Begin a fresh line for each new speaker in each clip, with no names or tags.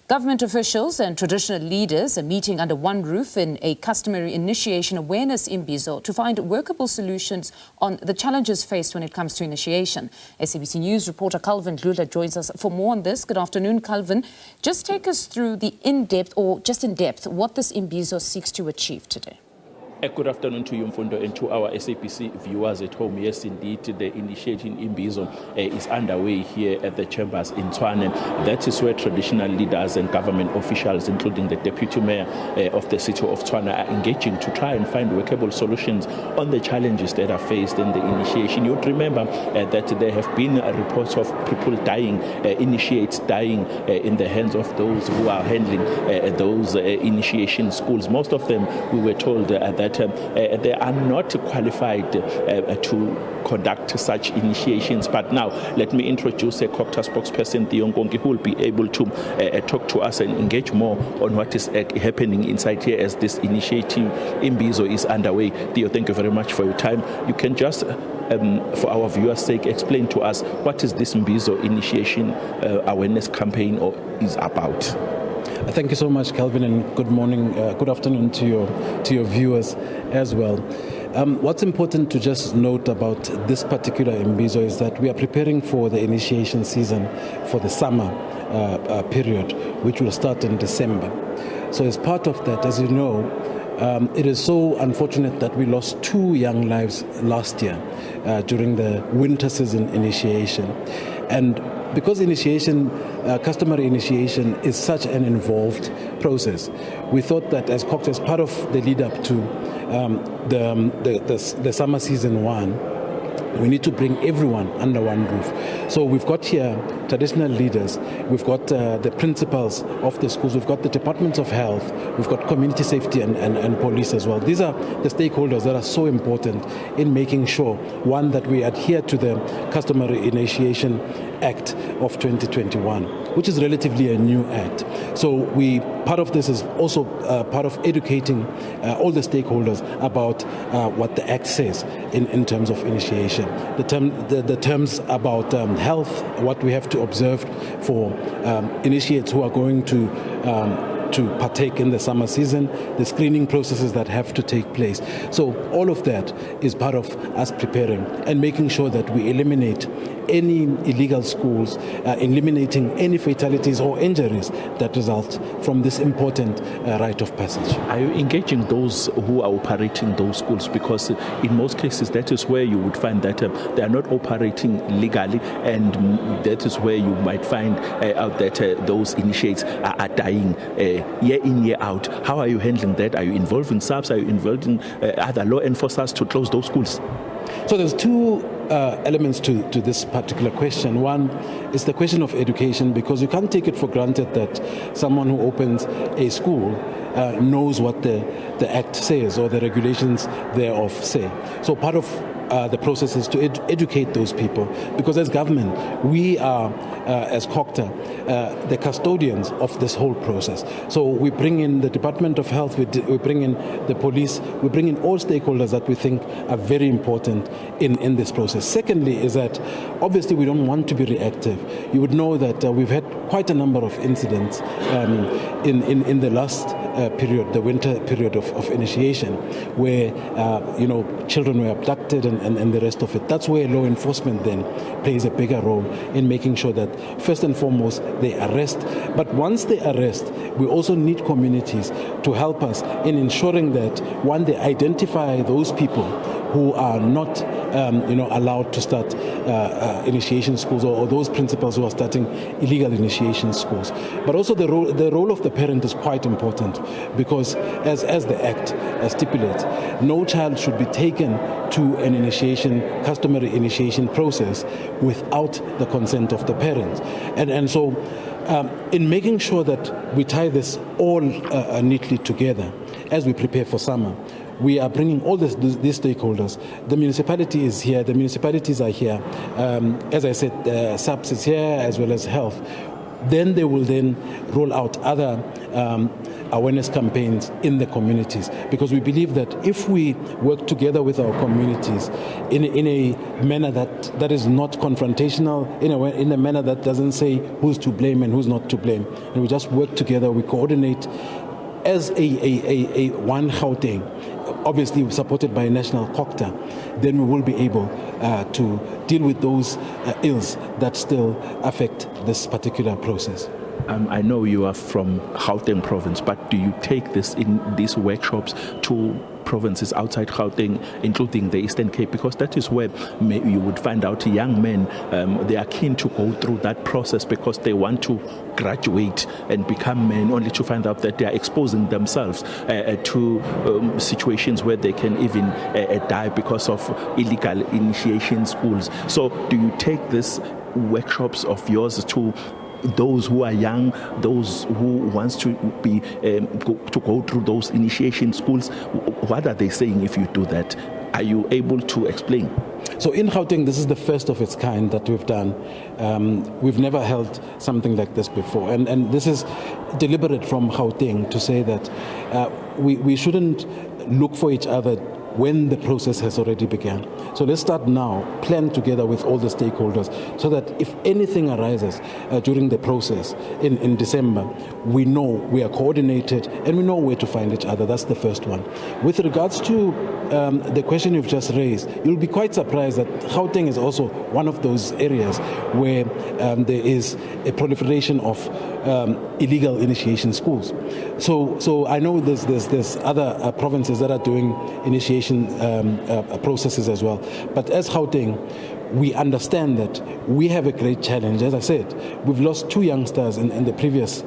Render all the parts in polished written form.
Government officials and traditional leaders are meeting under one roof in a customary initiation awareness Imbizo to find workable solutions on the challenges faced when it comes to initiation. SABC News reporter Calvin Dludla joins us for more on this. Good afternoon, Calvin. Just take us through the in-depth what this Imbizo seeks to achieve today.
Good afternoon to you, Mfundo, and to our SABC viewers at home. Yes, indeed, the initiating Imbizo is underway here at the chambers in Tshwane. That is where traditional leaders and government officials, including the deputy mayor of the city of Tshwane, are engaging to try and find workable solutions on the challenges that are faced in the initiation. You would remember that there have been reports of people dying, initiates dying in the hands of those who are handling those initiation schools. Most of them, we were told that they are not qualified to conduct such initiations. But now, let me introduce a COCTA spokesperson, Theo Nkonki, who will be able to talk to us and engage more on what is happening inside here as this initiative Imbizo is underway. Theo, thank you very much for your time. You can just, for our viewers' sake, explain to us what is this Imbizo initiation awareness campaign is about.
Thank you so much, Calvin, and good morning, good afternoon to your viewers as well. What's important to just note about this particular Imbizo is that we are preparing for the initiation season for the summer period, which will start in December. So as part of that, as you know, it is so unfortunate that we lost 2 young lives last year during the winter season initiation. And because customary initiation is such an involved process, we thought that as COCTA, as part of the lead up to the summer season 1, we need to bring everyone under one roof. So we've got here traditional leaders, we've got the principals of the schools, we've got the departments of health, we've got community safety and police as well. These are the stakeholders that are so important in making sure, one, that we adhere to the Customary Initiation Act of 2021, which is relatively a new act. So part of this is also part of educating all the stakeholders about what the act says in terms of initiation. The terms about health, what we have to observe for initiates who are going to partake in the summer season, the screening processes that have to take place. So all of that is part of us preparing and making sure that we eliminate any illegal schools, eliminating any fatalities or injuries that result from this important rite of passage.
Are you engaging those who are operating those schools? Because in most cases, that is where you would find that they are not operating legally, and that is where you might find out that those initiates are dying year in, year out. How are you handling that? Are you involving SABC? Are you involving other law enforcers to close those schools?
So there's 2 elements to this particular question. One is the question of education, because you can't take it for granted that someone who opens a school knows what the Act says or the regulations thereof say. So part of the process is to educate those people, because as government, we are, as COCTA, the custodians of this whole process. So we bring in the Department of Health, we bring in the police, we bring in all stakeholders that we think are very important in this process. Secondly is that obviously we don't want to be reactive. You would know that we've had quite a number of incidents in the last period, the winter period of initiation, where children were abducted and the rest of it. That's where law enforcement then plays a bigger role in making sure that first and foremost they arrest. But once they arrest, we also need communities to help us in ensuring that, one, they identify those people who are not allowed to start initiation schools, or those principals who are starting illegal initiation schools. But also the role of the parent is quite important, because as the Act stipulates, no child should be taken to an customary initiation process without the consent of the parents. And so in making sure that we tie this all neatly together as we prepare for summer, we are bringing all these stakeholders. The municipality is here, the municipalities are here. As I said, SABC is here, as well as health. Then they will then roll out other awareness campaigns in the communities, because we believe that if we work together with our communities in a manner that is not confrontational, in a manner that doesn't say who's to blame and who's not to blame. And we just work together, we coordinate as a one Gauteng, obviously supported by a national COCTA. Then we will be able to deal with those ills that still affect this particular process.
I know you are from Gauteng province, but do you take these workshops to provinces outside Gauteng, including the Eastern Cape? Because that is where you would find out young men, they are keen to go through that process because they want to graduate and become men, only to find out that they are exposing themselves to situations where they can even die because of illegal initiation schools. So do you take these workshops of yours to those who are young, those who wants to be to go through those initiation schools? What are they saying if you do that? Are you able to explain?
So in Gauteng, this is the first of its kind that we've done. We've never held something like this before. And this is deliberate from Gauteng to say that we shouldn't look for each other when the process has already begun. So let's start now, plan together with all the stakeholders so that if anything arises during the process in December, we know we are coordinated and we know where to find each other. That's the first one. With regards to the question you've just raised, you'll be quite surprised that Gauteng is also one of those areas where there is a proliferation of illegal initiation schools. So I know there's other provinces that are doing initiation processes as well. But as Gauteng, we understand that we have a great challenge. As I said, we've lost 2 youngsters in the previous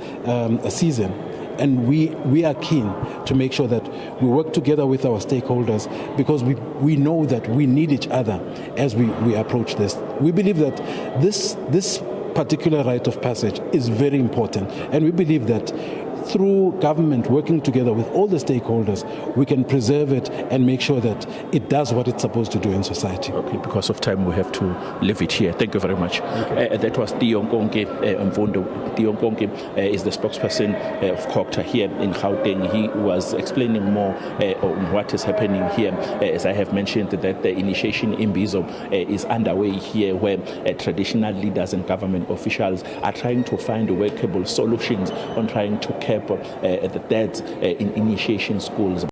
season. And we are keen to make sure that we work together with our stakeholders because we know that we need each other as we approach this. We believe that this particular rite of passage is very important. And we believe that through government working together with all the stakeholders, we can preserve it and make sure that it does what it's supposed to do in society.
Okay, because of time, we have to leave it here. Thank you very much. That was Dionkonke Mvondo. Dionkonke is the spokesperson of COCTA here in Gauteng. He was explaining more on what is happening here. As I have mentioned, that the initiation Imbizo is underway here, where traditional leaders and government officials are trying to find workable solutions on trying to curb the deaths in initiation schools.